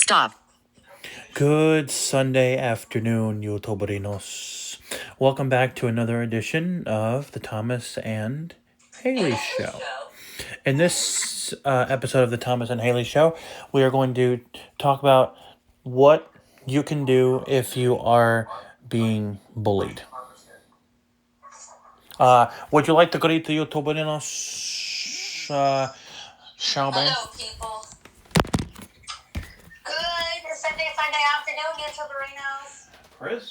Stop. Good Sunday afternoon, YouTuberinos. Welcome back to another edition of the Thomas and Haley Show. In this episode of the Thomas and Haley Show, we are going to talk about what you can do if you are being bullied. Would you like to greet the YouTuberinos, Xiaobei? Hello, people. Good Sunday afternoon, YouTuberinos. Chris?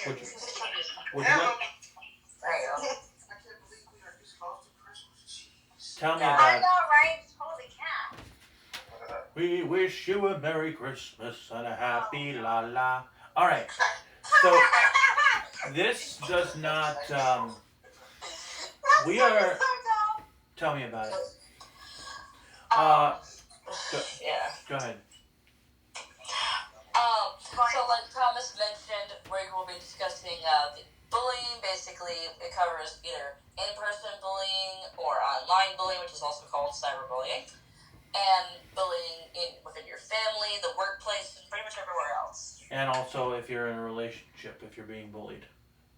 Would you like... There you go. Tell me I about it. know, right? Holy cow. We wish you a Merry Christmas and a Happy La La. Alright, so this does not, we are, tell me about it. Go ahead. So like Thomas mentioned, we will be discussing the bullying. Basically, it covers either in-person bullying or online bullying, which is also called cyberbullying, and bullying within your family, the workplace, and pretty much everywhere else. And also, if you're in a relationship, if you're being bullied,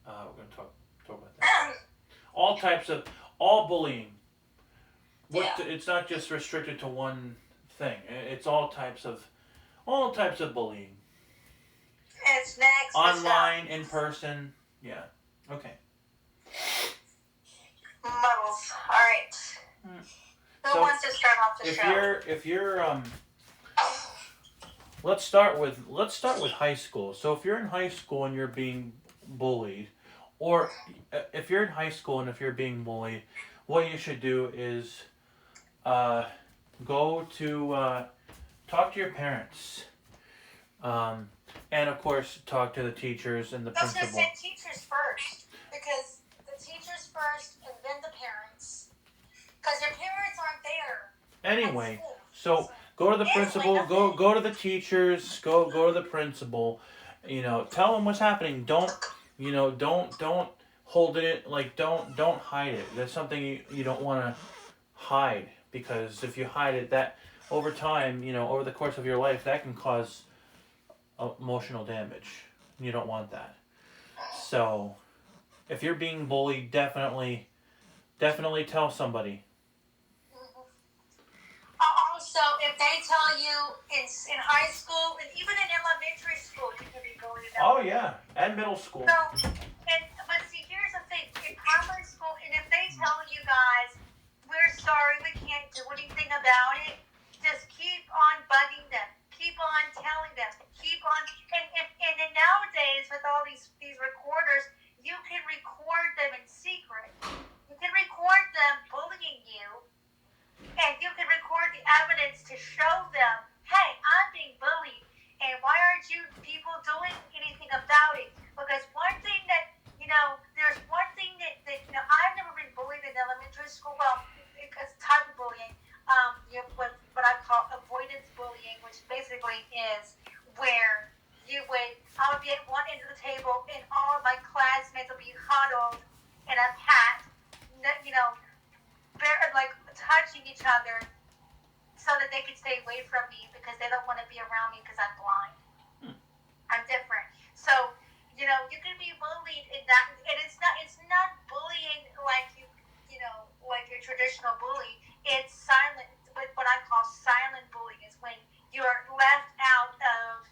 we're going to talk about that. All bullying. It's not just restricted to one thing. It's all types of bullying. It's next. Online, in person, yeah. Okay. Bubbles. All right. Who wants to start off the show? If you're let's start with high school. So if you're in high school and you're being bullied, or if you're in high school and if you're being bullied, what you should do is go to talk to your parents. And of course, talk to the teachers and the principal. I was going to say teachers first, because the teachers first and then the parents. Because your parents aren't there. Anyway, so go to the principal, go to the teachers, go to the principal. You know, tell them what's happening. Don't hold it, like don't hide it. That's something you don't want to hide, because if you hide it, that over time, over the course of your life, that can cause emotional damage. You don't want that. So, if you're being bullied, definitely tell somebody. Also, if they tell you in high school and even in elementary school, you can be bullied. Oh yeah, and middle school. So, but see, here's the thing: in primary school, and if they tell you guys, "We're sorry, we can't do anything about it," just keep on bugging them. Keep on telling them. Keep on, and nowadays with all these recorders, you can record them in secret. You can record them bullying you, and you can record the evidence to show them, hey, I'm being bullied, and why aren't you people doing anything about it? Because one thing that, there's one thing that I've never been bullied in elementary school. Well, it's a type of bullying. What I call avoidance bullying, which basically is where I would be at one end of the table and all of my classmates would be huddled in a pack, like touching each other so that they could stay away from me because they don't want to be around me because I'm blind. I'm different. So, you can be bullied in that, and it's not bullying like like your traditional bully. It's silent. What I call silent bullying is when you're left out of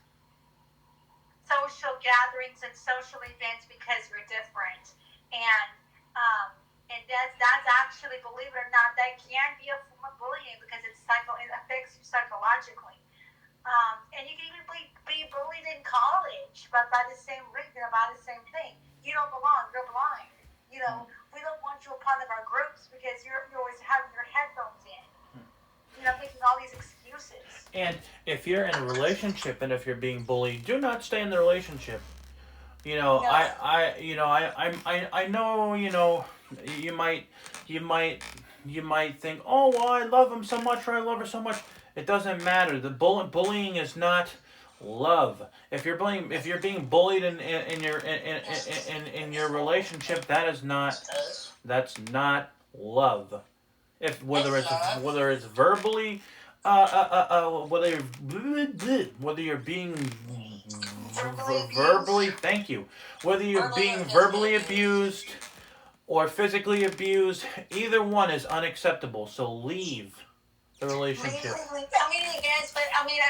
social gatherings and social events because you're different, and that's actually, believe it or not, that can be a form of bullying because it affects you psychologically. And you can even be bullied in college, but by the same reason, about the same thing. You don't belong. You're blind. We don't want you a part of our groups because you're always having your headphones in. Making all these excuses. And if you're in a relationship and if you're being bullied, do not stay in the relationship. No. I know, you might think, oh, well, I love him so much or I love her so much. It doesn't matter. The bullying is not love. If you're being bullied in your relationship, that's not love. Whether it's verbally, whether you're being Verbally abused. verbally, thank you, whether you're Verbally or being physically verbally abused. abused or physically abused, either one is unacceptable. So leave the relationship. I mean, it is, but I mean, I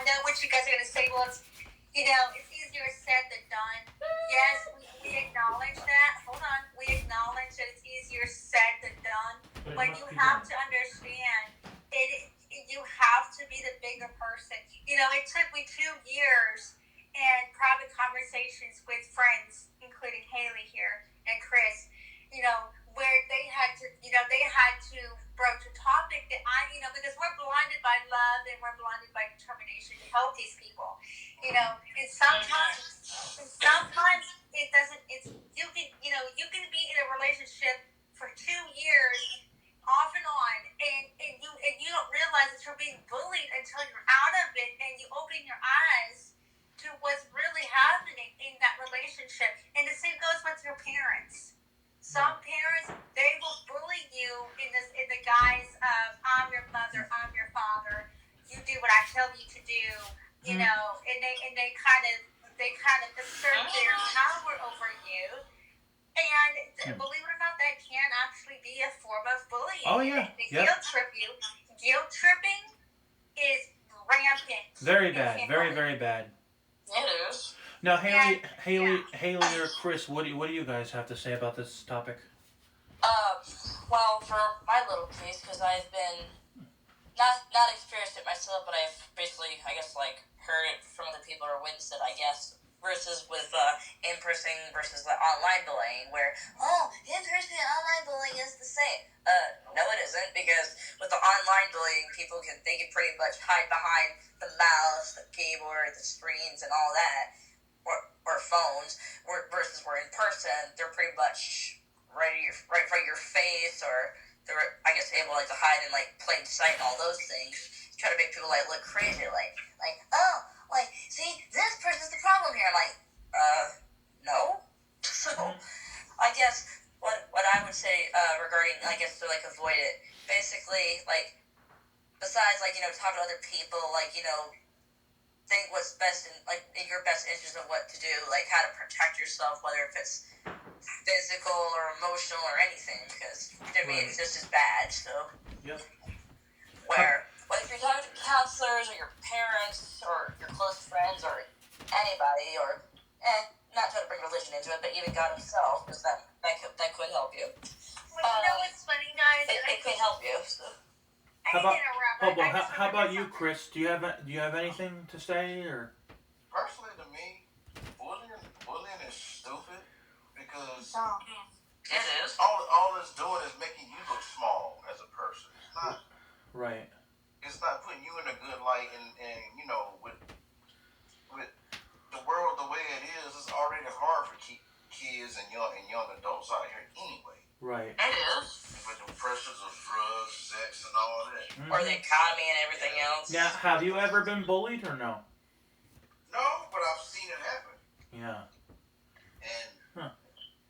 know what you guys are going to say. Well, it's easier said than done. Yes, we acknowledge that. Hold on. We acknowledge that it's easier said than done. But you have to understand, you have to be the bigger person. It took me 2 years and private conversations with friends, including Haley here and Chris, where they had to broach a topic that because we're blinded by love and we're blinded by determination to help these people, and sometimes it doesn't. You can be in a relationship for 2 years off and on, and you don't realize that you're being bullied until you're out of it and you open your eyes to what's really happening in that relationship. And the same goes with your parents. Some parents, they will bully you in the guise of I'm your mother, I'm your father. You do what I tell you to do, and they kind of assert their power over you. And believe it or not, that can actually be a form of bullying. Oh yeah, They guilt trip you. Guilt tripping is rampant. Very bad, very very bad. It is. Now, Haley, or Chris, what do you guys have to say about this topic? Well, for my little case, because I've been not experienced it myself, but I've basically, I guess, like heard it from other people or witnessed it, I guess. Versus with in-person versus the online bullying, where in-person and online bullying is the same. No, it isn't, because with the online bullying, they can pretty much hide behind the mouse, the keyboard, the screens, and all that, or phones. Versus where in person, they're pretty much right in front of your face, or they're, I guess, able to hide in plain sight and all those things. Try to make people look crazy, see, this person's the problem here. No. So, I guess what I would say regarding, I guess, to avoid it, basically, besides talk to other people, think what's best in your best interest of what to do, how to protect yourself, whether if it's physical or emotional or anything, because to me it's just as bad. So, yep. Where if you're talking to counselors or your parents or your close friends or anybody, or not trying to bring religion into it, but even God Himself, because that could help you. Well, what's funny, guys? It could help you. So. How about you, Chris? Do you have anything to say, or? Personally, to me, bullying is stupid because it is. All it's doing is making you look small as a person. It's not right. It's not putting you in a good light, and with the world the way it is, it's already hard for kids and young adults out here anyway. Right. It is. With the pressures of drugs, sex, and all that. Mm-hmm. Or the economy and everything else. Now, have you ever been bullied or no? No, but I've seen it happen. Yeah. And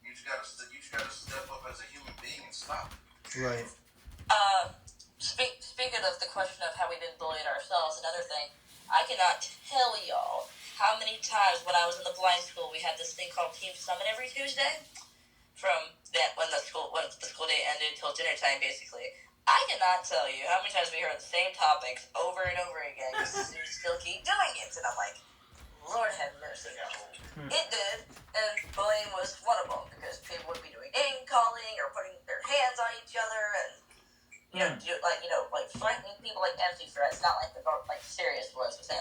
you just gotta step up as a human being and stop. Right. Speaking of the question of how we've been bullied ourselves, another thing, I cannot tell y'all how many times when I was in the blind school we had this thing called Team Summit every Tuesday. From that when the school day ended till dinner time, basically. I cannot tell you how many times we heard the same topics over and over again because we still keep doing it. And I'm like, Lord have mercy. It did, and bullying was one of them because people would be doing name calling or putting their hands on each other and threatening people empty threats, not the serious ones, but saying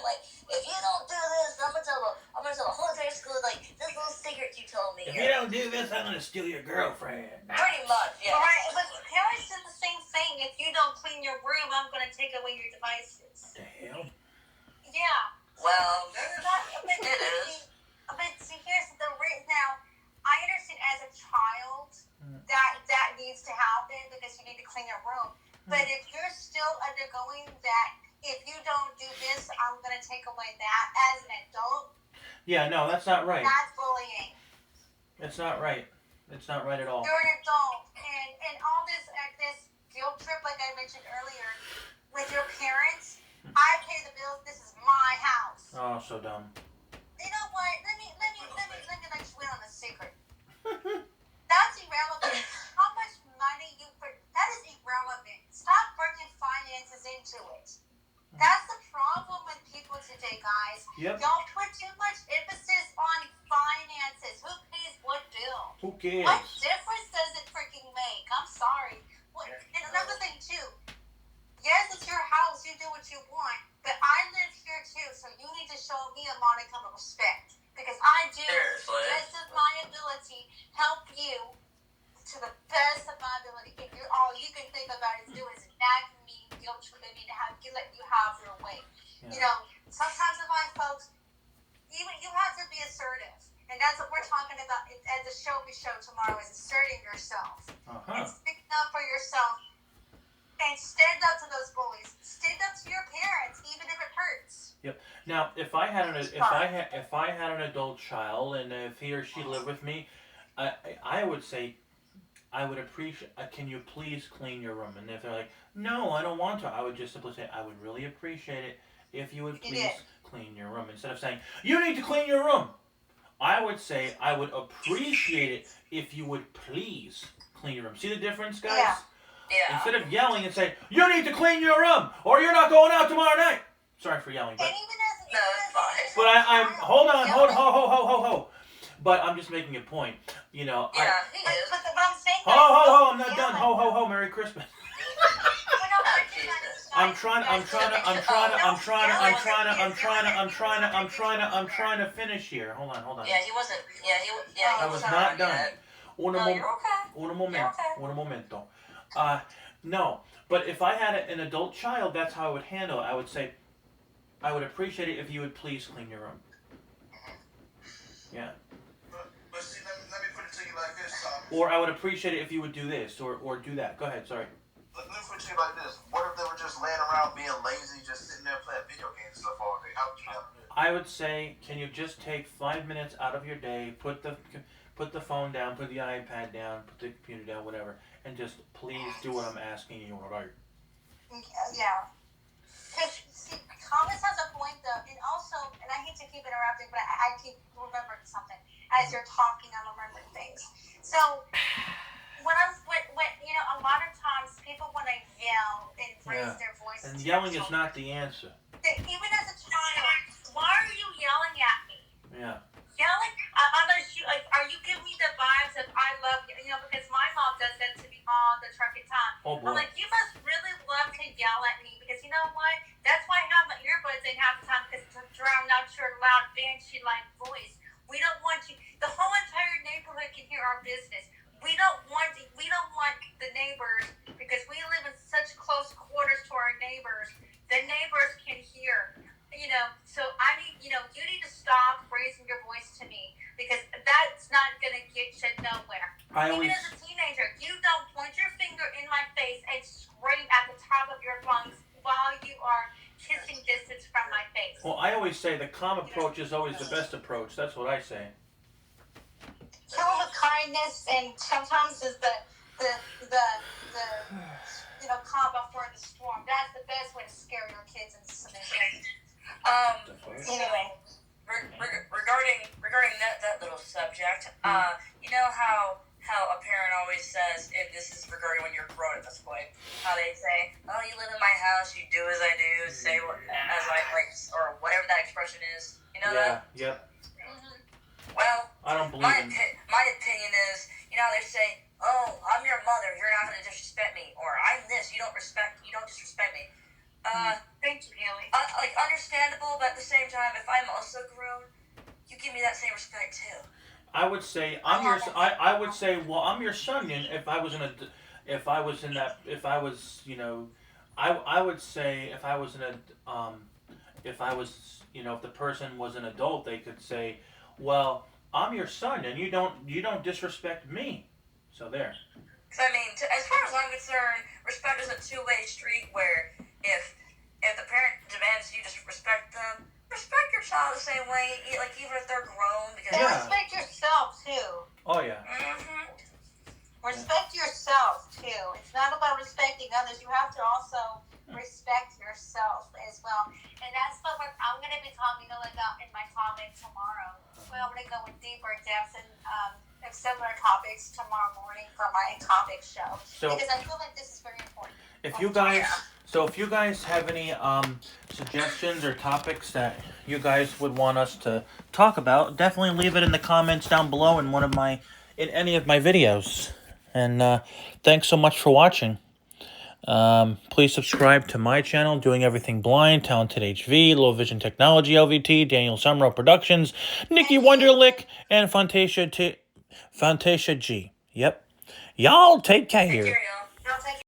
if you don't do this, I'm gonna tell the whole entire school this little secret you told me. If you don't do this, I'm gonna steal your girlfriend. Pretty much, yeah. All right, but parents did the same thing. If you don't clean your room, I'm gonna take away your devices. The hell? Yeah. Well, it is. But see, here's the reason. Now, I understand as a child that needs to happen because you need to clean your room. But if you're still undergoing that, if you don't do this, I'm going to take away that as an adult. Yeah, no, that's not right. That's bullying. It's not right. It's not right at all. You're an adult. And all this guilt trip, like I mentioned earlier, with your parents. I pay the bills. This is my house. Oh, so dumb. You know what? Let me let you in on a secret. That's irrelevant. How much money you put, that is irrelevant. Stop bringing finances into it. That's the problem with people today, guys. Yep. Y'all put too much emphasis on finances. Who pays what bill? Who cares? What difference does it freaking make? I'm sorry. And another thing, too. Yes, it's your house. You do what you want. But I live here, too. So you need to show me a modicum of respect. Because I do, best of my ability, help you to the best of my ability. If you're all you can think about is do is nag me, guilt trip me to have let you have your way. Yeah. You know, sometimes in my folks, even you have to be assertive. And that's what we're talking about at the show we show tomorrow is asserting yourself. And speaking up for yourself. And stand up to those bullies. Stand up to your parents, even if it hurts. Yep. Now, if I had an adult child, and if he or she lived with me, I would say, I would appreciate. Can you please clean your room? And if they're like, no, I don't want to, I would just simply say, I would really appreciate it if you would please clean your room. Instead of saying, you need to clean your room, I would say, I would appreciate it if you would please clean your room. See the difference, guys? Yeah. Yeah. Instead of yelling and saying, you need to clean your room, or you're not going out tomorrow night. Sorry for yelling, but And even as No, it's fine. but I'm hold on, ho. But I'm just making a point. You know, Yeah, he But is. I'm saying ho, I'm not done. Ho, Merry Christmas. Jesus. I'm trying to finish here. Hold on. Yeah, he wasn't. Yeah, he I was wasn't not on done. yet. Un No, you're okay. momento. No, but if I had an adult child, that's how I would handle it. I would say, I would appreciate it if you would please clean your room. Yeah. But see, let me put it to you like this, Tom. Or I would appreciate it if you would do this or do that. Go ahead, sorry. Let me put it to you like this. What if they were just laying around being lazy, just sitting there playing video games and stuff all day? How would you handle it? I would say, can you just take 5 minutes out of your day, put the phone down, put the iPad down, put the computer down, whatever, and just please do what I'm asking you, alright? Yeah. Because, see, Thomas has a point, though, and also, and I hate to keep interrupting, but I keep remembering something. As you're talking, I'm remembering things. So, when you know, a lot of times people want to yell and raise their voices. And yelling is not the answer. Even as a child, why are you yelling at me? Yeah. Yelling, are you giving me the vibes of I love you? You know, because my mom does that to me all the trucking time. Oh boy. I'm like, you must really love to yell at me because you know what? That's why I have my earbuds in half the time because to drown out your loud banshee-like voice. We don't want you. The whole entire neighborhood can hear our business. We don't want the neighbors because we live in such close quarters to our neighbors. The neighbors can hear. You know, so I need, you know, you need to stop raising your voice to me because that's not going to get you nowhere. Even as a teenager, you don't point your finger in my face and scream at the top of your lungs while you are kissing distance from my face. Well, I always say the calm approach is always the best approach. That's what I say. Kill them with kindness, and sometimes is the you know, calm before the storm. That's the best way to scare your kids into submission. Anyway, regarding that little subject, you know how a parent always says, and this is regarding when you're grown at this point, how they say, "Oh, you live in my house, you do as I do, say what as I like," or whatever that expression is. You know that? Yep. Mm-hmm. Well, I don't believe my opinion is, you know, they say, "Oh, I'm your mother, you're not going to disrespect me," or "I'm this, you don't disrespect me." Thank you, Haley. Like understandable, but at the same time, if I'm also grown, you give me that same respect too. I would say I would say, well, I'm your son, and if I was if the person was an adult, they could say, well, I'm your son, and you don't disrespect me. So there. Because I mean, as far as I'm concerned, respect is a two-way street. Where if the parent demands you just respect them, respect your child the same way, like even if they're grown. Because And respect yourself too. Oh yeah. Mm-hmm. Respect yourself too. It's not about respecting others. You have to also respect well. And that's what I'm going to be talking about in my topic tomorrow. Well, I'm going to go with deeper depths and similar topics tomorrow morning for my topic show. So, because I feel like this is very important. If you guys have any suggestions or topics that you guys would want us to talk about, definitely leave it in the comments down below in any of my videos. And thanks so much for watching. Please subscribe to my channel, Doing Everything Blind, Talented HV, Low Vision Technology LVT, Daniel Sumro Productions, Nikki Wonderlick, and Fantasia G. Yep. Y'all take care. Take care, y'all.